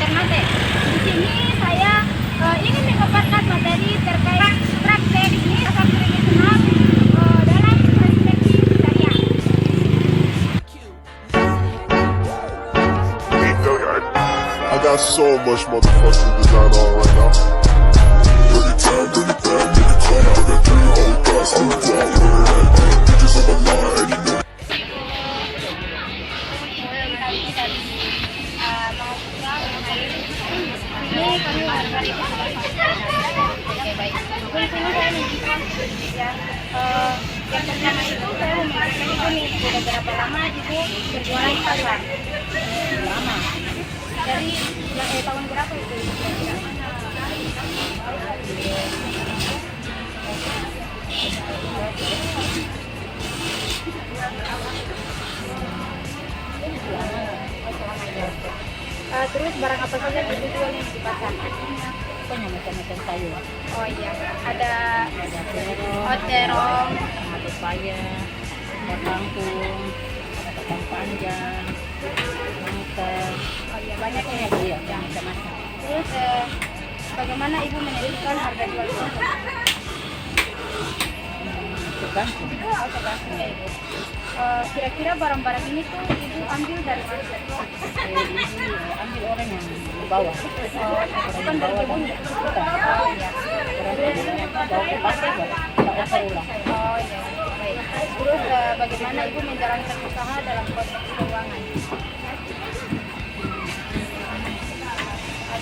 Ternate. Di sini saya ingin memaparkan materi terkait praktek pasar tradisional dalam perspektif syariah. I got so much motherfucking design on right now. Bring it down, bring it down, bring it down. I got 3 whole guys, I'm down, bring it down. Bitches on my line, and you know. Ini kami hari ini oke baik. Di sini saya menunjukkan ya yang pertama itu saya memberikan itu nih sudah berapa lama ibu berjualan di pasar? Lama. Dari tahun berapa itu? Terus barang apa saja yang dijual di pasar? Pokoknya macam-macam sayur. Oh iya, ada Terong, terong, ada pepaya, ada kangkung, ada kacang panjang, nangka. oh iya banyak ya. Iya, macam-macam. Terus bagaimana ibu menentukan harga jual itu? Tergantung. Oh, tergantung ya ibu. Kira-kira barang-barang ini tuh ibu ambil dari mana? Ibu ambil orang yang bawa. Bukan dari ibu. Oh iya. Bawa ke pasar, bawa ke ulang. Oh iya. Baik. Terus bagaimana ibu menjalankan usaha dalam konteks keuangan?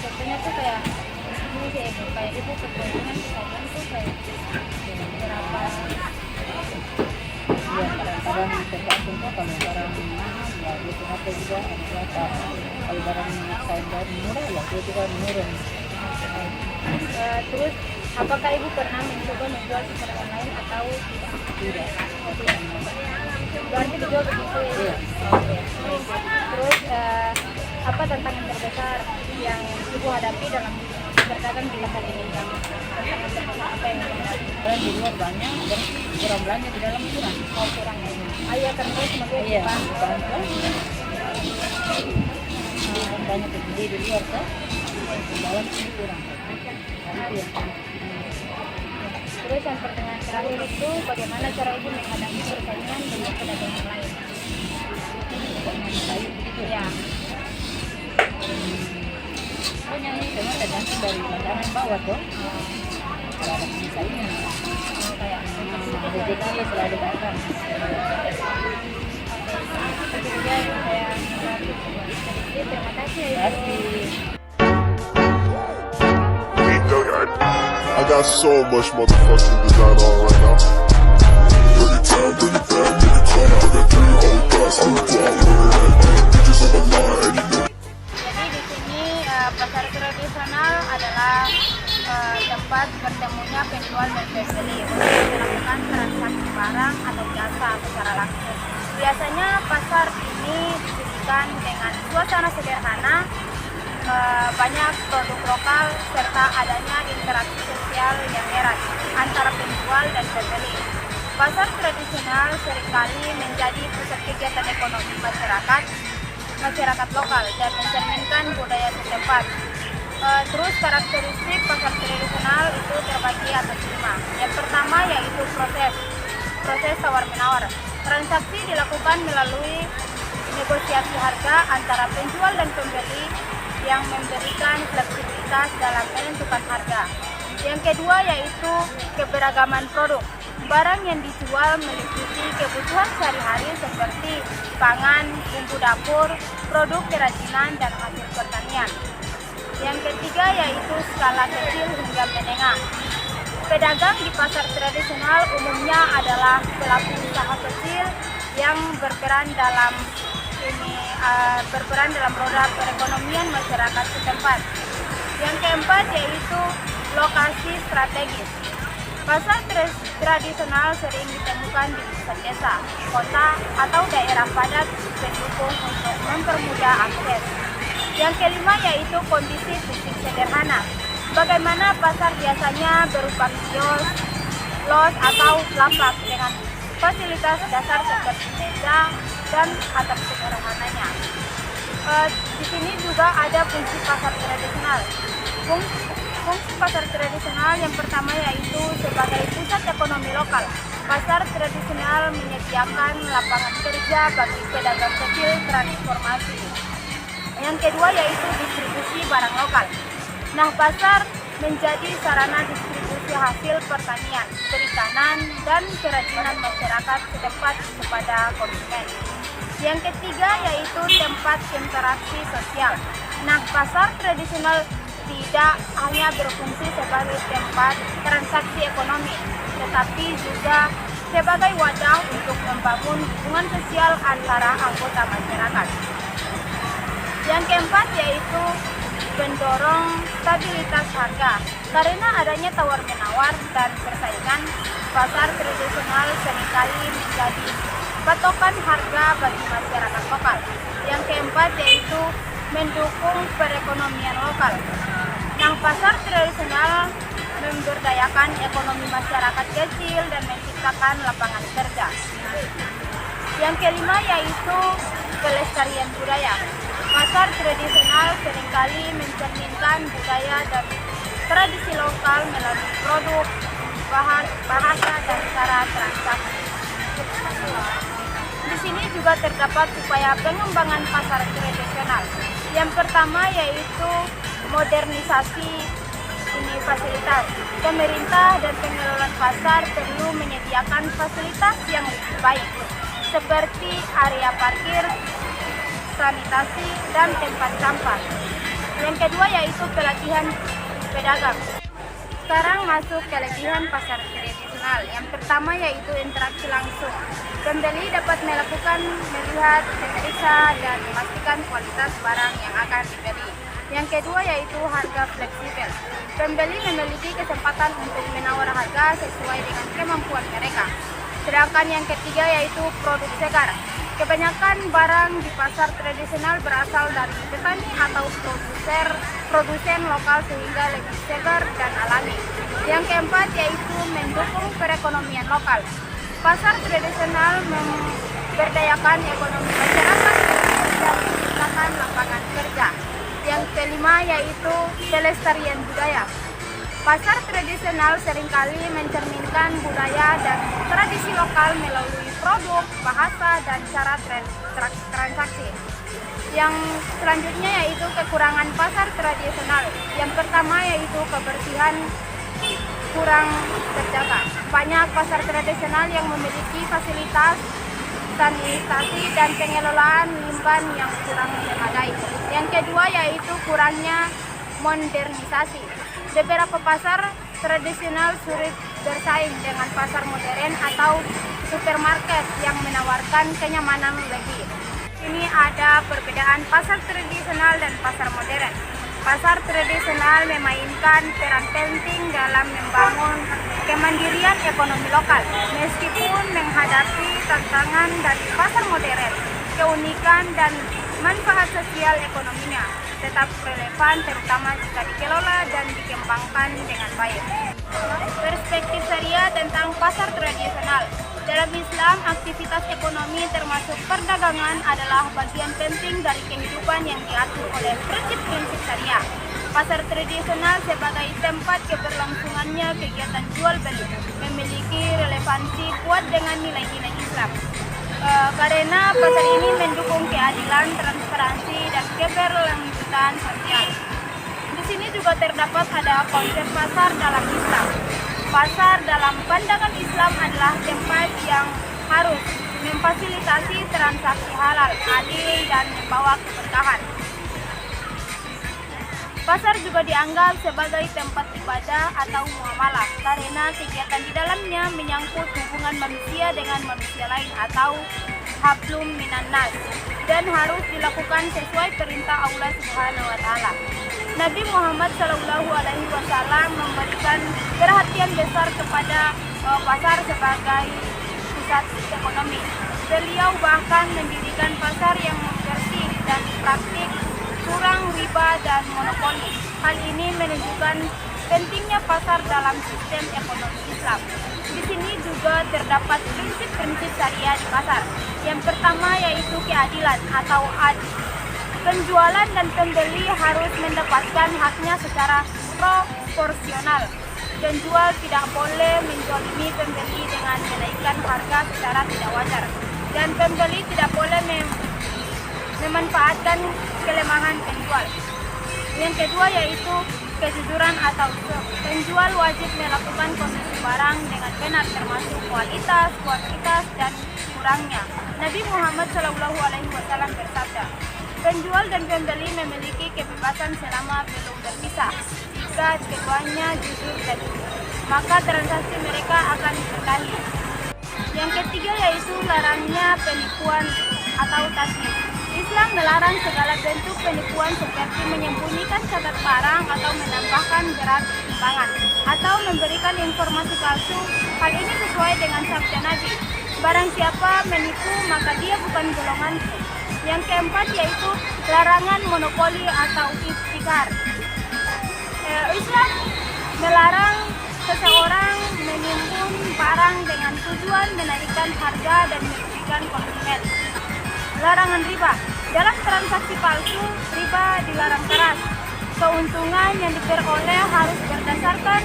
Contohnya tuh kayak ini sih ibu, kayak ibu keuntungan misalkan tuh kayak berapa? Ya, kadang-kadang tergantung kok kalau barang mahal ya butuh harga juga ada berapa. Kalau barang saya dari murah ya dia juga menurun. Terus apakah ibu pernah mencoba menjual secara online atau tidak? Tidak. Oh, tidak. Berarti dijual begitu ya? Iya. Oke. Terus apa tantangan terbesar yang ibu hadapi dalam berdagang di pasar ini? Tantangan terbesar apa yang ibu hadapi? Kan di luar banyak dan kurang belanja di dalam kurang. Oh kurang ya? Ayah karena sebagai Iya, bantu. bantu. Banyak beli di luar kan, di dalam sini kurang. Itu yang Terus yang pertanyaan terakhir itu bagaimana cara ibu menghadapi persaingan dengan pedagang yang lain? sayur begitu ya. Ya. Pokoknya ini semua tergantung dari makanan bawah tuh. Kalau ada sayurnya, Kayak rezeki selalu datang. itu dia yang saya hadapi. Jadi terima kasih ya ibu. Kasih. I got so much motherfucking design on right now. Bring it down, bring it down, bring it down. I got 3 whole guys, I'm down, bring it down. Bitches on my line, and you know. Jadi di sini pasar tradisional adalah tempat bertemunya penjual dan pembeli untuk melakukan transaksi barang atau jasa secara langsung. Biasanya pasar ini disuguhkan dengan suasana sederhana, banyak produk lokal serta adanya interaksi sosial yang erat antara penjual dan pembeli. Pasar tradisional seringkali menjadi pusat kegiatan ekonomi masyarakat lokal dan mencerminkan budaya setempat. Terus karakteristik pasar tradisional itu terbagi atas 5. Yang pertama yaitu proses tawar-menawar. Transaksi dilakukan melalui negosiasi harga antara penjual dan pembeli yang memberikan fleksibilitas dalam menentukan harga. Yang kedua yaitu keberagaman produk. Barang yang dijual meliputi kebutuhan sehari-hari seperti pangan, bumbu dapur, produk kerajinan, dan hasil pertanian. Yang ketiga yaitu skala kecil hingga menengah. Pedagang di pasar tradisional umumnya adalah pelaku usaha kecil yang berperan dalam roda perekonomian masyarakat setempat. Yang keempat yaitu lokasi strategis. Pasar tradisional sering ditemukan di pusat desa, kota, atau daerah padat pendukung untuk mempermudah akses. Yang kelima yaitu kondisi fisik sederhana. Bagaimana pasar biasanya berupa kios, los, atau lapak dengan fasilitas dasar seperti meja dan atap sederhananya. Di sini juga ada fungsi pasar tradisional. Fungsi pasar tradisional yang pertama yaitu sebagai pusat ekonomi lokal. Pasar tradisional menyediakan lapangan kerja bagi pedagang kecil transformasi. Yang kedua yaitu distribusi barang lokal. Nah, pasar menjadi sarana distribusi hasil pertanian, perikanan, dan kerajinan masyarakat setempat kepada konsumen. Yang ketiga yaitu tempat interaksi sosial. Nah, pasar tradisional tidak hanya berfungsi sebagai tempat transaksi ekonomi, tetapi juga sebagai wadah untuk membangun hubungan sosial antara anggota masyarakat. Yang keempat yaitu mendorong stabilitas harga. Karena adanya tawar-menawar dan persaingan, pasar tradisional seringkali menjadi patokan harga bagi masyarakat lokal. Yang keempat yaitu mendukung perekonomian lokal. Nah, pasar tradisional memberdayakan ekonomi masyarakat kecil dan menciptakan lapangan kerja. Yang kelima yaitu pelestarian budaya. Pasar tradisional seringkali mencerminkan budaya dan tradisi lokal melalui produk, bahasa, dan cara transaksi. Di sini juga terdapat upaya pengembangan pasar tradisional. Yang pertama yaitu modernisasi fasilitas. Pemerintah dan pengelola pasar perlu menyediakan fasilitas yang lebih baik, seperti area parkir, sanitasi, dan tempat sampah. Yang kedua yaitu pelatihan pedagang. Sekarang masuk pelatihan pasar tradisional. Yang pertama yaitu interaksi langsung. Pembeli dapat melihat, memeriksa, dan memastikan kualitas barang yang akan dibeli. Yang kedua yaitu harga fleksibel. Pembeli memiliki kesempatan untuk menawar harga sesuai dengan kemampuan mereka. Sedangkan yang ketiga yaitu produk segar. Kebanyakan barang di pasar tradisional berasal dari petani atau produsen lokal sehingga lebih segar dan alami. Yang keempat yaitu mendukung perekonomian lokal. Pasar tradisional memberdayakan ekonomi masyarakat dan menciptakan lapangan kerja. Yang kelima yaitu pelestarian budaya. Pasar tradisional seringkali mencerminkan budaya dan tradisi lokal melalui produk, bahasa, dan cara transaksi. Yang selanjutnya yaitu kekurangan pasar tradisional. Yang pertama yaitu kebersihan kurang terjaga. Banyak pasar tradisional yang memiliki fasilitas sanitasi dan pengelolaan limbah yang kurang memadai. Yang kedua yaitu kurangnya modernisasi. Beberapa pasar tradisional sulit bersaing dengan pasar modern atau supermarket yang menawarkan kenyamanan lebih. Ini ada perbedaan pasar tradisional dan pasar modern. Pasar tradisional memainkan peran penting dalam membangun kemandirian ekonomi lokal. Meskipun menghadapi tantangan dari pasar modern, keunikan dan manfaat sosial ekonominya tetap relevan, terutama jika dikelola dan dikembangkan dengan baik. Perspektif syariah tentang pasar tradisional. Dalam Islam, aktivitas ekonomi termasuk perdagangan adalah bagian penting dari kehidupan yang diatur oleh prinsip-prinsip syariah. Pasar tradisional sebagai tempat keberlangsungannya kegiatan jual beli memiliki relevansi kuat dengan nilai-nilai Islam. Karena pasar ini mendukung keadilan, transparansi, dan keberlanjutan sosial. Di sini juga terdapat ada konsep pasar dalam Islam. Pasar dalam pandangan Islam adalah tempat yang harus memfasilitasi transaksi halal, adil, dan membawa keberkahan. Pasar juga dianggap sebagai tempat ibadah atau muamalah karena kegiatan di dalamnya menyangkut hubungan manusia dengan manusia lain atau hablum minan nas dan harus dilakukan sesuai perintah Allah Subhanahu wa taala. Nabi Muhammad SAW memberikan perhatian besar kepada pasar sebagai pusat ekonomi. Beliau bahkan mendirikan pasar yang bersih dan praktik, kurang riba dan monopoli. Hal ini menunjukkan pentingnya pasar dalam sistem ekonomi Islam. Di sini juga terdapat prinsip-prinsip syariah di pasar. Yang pertama yaitu keadilan atau adil. Penjualan dan pembeli harus mendapatkan haknya secara proporsional. Penjual tidak boleh menzalimi pembeli dengan menaikkan harga secara tidak wajar. Dan pembeli tidak boleh memanfaatkan kelemahan penjual. Yang kedua yaitu kejujuran atau penjual wajib melakukan konsumsi barang dengan benar termasuk kualitas, kuantitas, dan kurangnya. Nabi Muhammad SAW bersabda, penjual dan pembeli memiliki kebebasan selama belum berpisah. Jika keduanya jujur dan maka transaksi mereka akan disudahi. Yang ketiga yaitu larangnya penipuan atau tasnis. Islam melarang segala bentuk penipuan seperti menyembunyikan catat barang atau menambahkan berat timbangan atau memberikan informasi palsu. Hal ini sesuai dengan sabda Nabi, barang siapa menipu maka dia bukan golonganku. Yang keempat yaitu larangan monopoli atau ihtikar. Islam melarang seseorang menimbun barang dengan tujuan menaikkan harga dan merugikan konsumen. Larangan riba. Dalam transaksi palsu, riba dilarang keras. Keuntungan yang diperoleh harus berdasarkan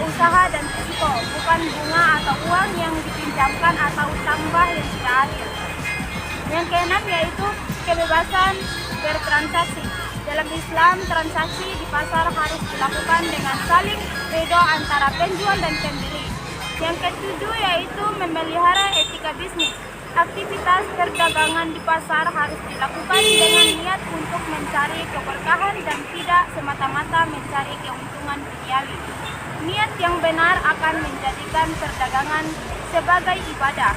usaha dan risiko, bukan bunga atau uang yang dipinjamkan atau tambah yang tidak adil. Yang keenam yaitu kebebasan bertransaksi. Dalam Islam, transaksi di pasar harus dilakukan dengan saling ridho antara penjual dan pembeli. Yang ketujuh yaitu memelihara etika bisnis. Aktivitas perdagangan di pasar harus dilakukan dengan niat untuk mencari keberkahan dan tidak semata-mata mencari keuntungan duniawi. Niat yang benar akan menjadikan perdagangan sebagai ibadah.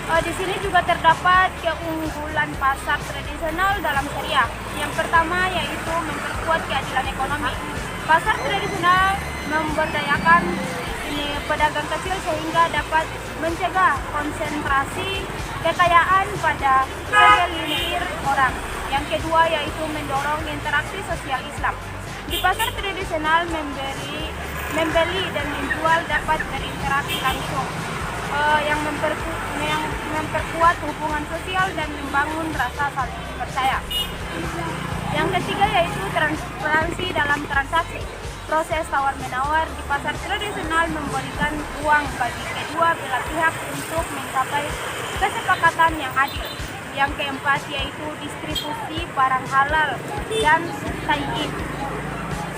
Di sini juga terdapat keunggulan pasar tradisional dalam syariah. Yang pertama yaitu memperkuat keadilan ekonomi. Pasar tradisional memberdayakan pedagang kecil sehingga dapat mencegah konsentrasi kekayaan pada segelintir orang. Yang kedua yaitu mendorong interaksi sosial Islam. Di pasar tradisional membeli dan menjual dapat berinteraksi langsung. Yang memperkuat hubungan sosial dan membangun rasa saling percaya. Yang ketiga yaitu transparansi dalam transaksi. Proses tawar-menawar di pasar tradisional memberikan ruang bagi kedua belah pihak untuk mencapai kesepakatan yang adil. Yang keempat yaitu distribusi barang halal dan tayyib.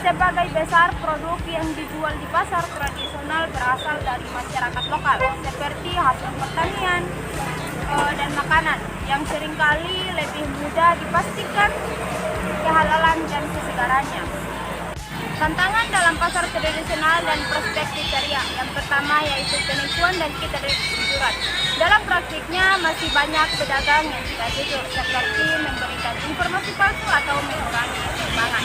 Sebagai besar produk yang dijual di pasar tradisional berasal dari masyarakat lokal, seperti hasil pertanian dan makanan, yang seringkali lebih mudah dipastikan kehalalan dan kesegarannya. Tantangan dalam pasar tradisional dan perspektif syariah. Yang pertama yaitu penipuan dan ketidakjujuran. Dalam praktiknya masih banyak pedagang yang tidak jujur, seperti memberikan informasi palsu atau mengurangi timbangan.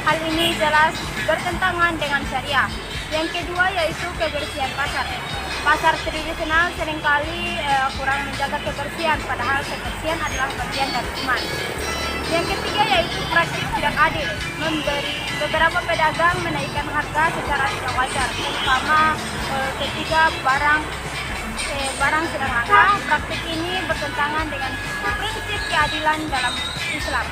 Hal ini jelas bertentangan dengan syariah. Yang kedua yaitu kebersihan pasar. Pasar tradisional seringkali kurang menjaga kebersihan, padahal kebersihan adalah bagian dari iman. Yang ketiga yaitu praktik tidak adil. Beberapa pedagang menaikkan harga secara tidak wajar, terutama ketika barang sedang langka. Praktik ini bertentangan dengan prinsip keadilan dalam Islam.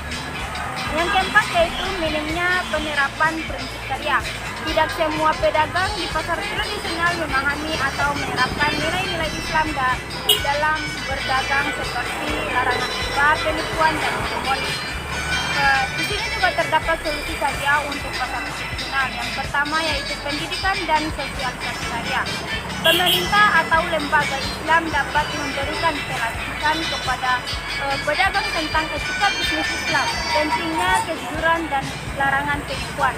Yang keempat yaitu minimnya penerapan prinsip syariah. Tidak semua pedagang di pasar tradisional memahami atau menerapkan nilai-nilai Islam dalam berdagang, seperti larangan riba, penipuan, dan monopoli. Di sini juga terdapat solusi syariah untuk pasar tradisional. Yang pertama yaitu pendidikan dan sosialisasi syariah. Pemerintah atau lembaga Islam dapat memberikan pelatihan kepada pedagang tentang etika bisnis Islam, pentingnya kejujuran dan larangan penipuan.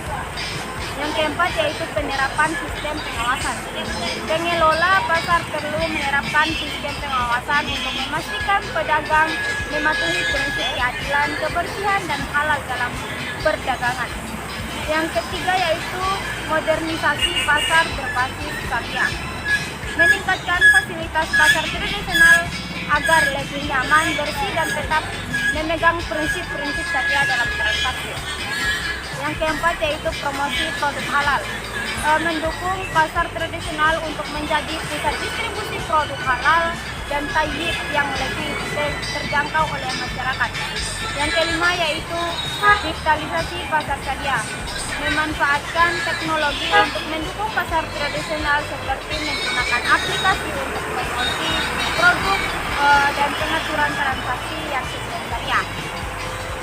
Yang keempat yaitu penerapan sistem pengawasan. Pengelola pasar perlu menerapkan sistem pengawasan untuk memastikan pedagang mematuhi prinsip keadilan, kebersihan, dan halal dalam perdagangan. Yang ketiga yaitu modernisasi pasar berbasis syariah. Meningkatkan fasilitas pasar tradisional agar lebih nyaman, bersih, dan tetap memegang prinsip-prinsip syariah dalam transaksi. Yang keempat yaitu promosi produk halal. Mendukung pasar tradisional untuk menjadi pusat distribusi produk halal dan tayyib yang lebih terjangkau oleh masyarakat. Yang kelima yaitu digitalisasi pasar syariah, memanfaatkan teknologi untuk mendukung pasar tradisional seperti menggunakan aplikasi untuk promosi produk dan pengaturan transaksi yang sesuai syariah.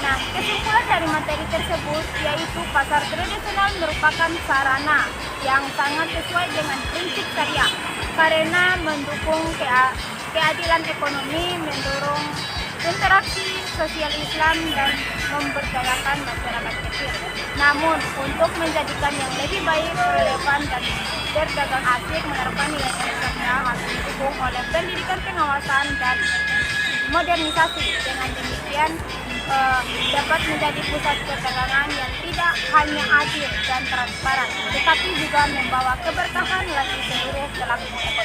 Nah, kesimpulan dari materi tersebut yaitu pasar tradisional merupakan sarana yang sangat sesuai dengan prinsip syariah karena mendukung keadilan ekonomi, mendorong interaksi sosial Islam dan memberdayakan masyarakat kecil. Namun, untuk menjadikan yang lebih baik, relevan dan berdagang asik menerapkan nilai-nilai syariah harus didukung oleh pendidikan, pengawasan dan modernisasi. Dengan demikian dapat menjadi pusat perdagangan yang tidak hanya adil dan transparan, tetapi juga membawa keberkahan bagi seluruh pelaku ekonomi.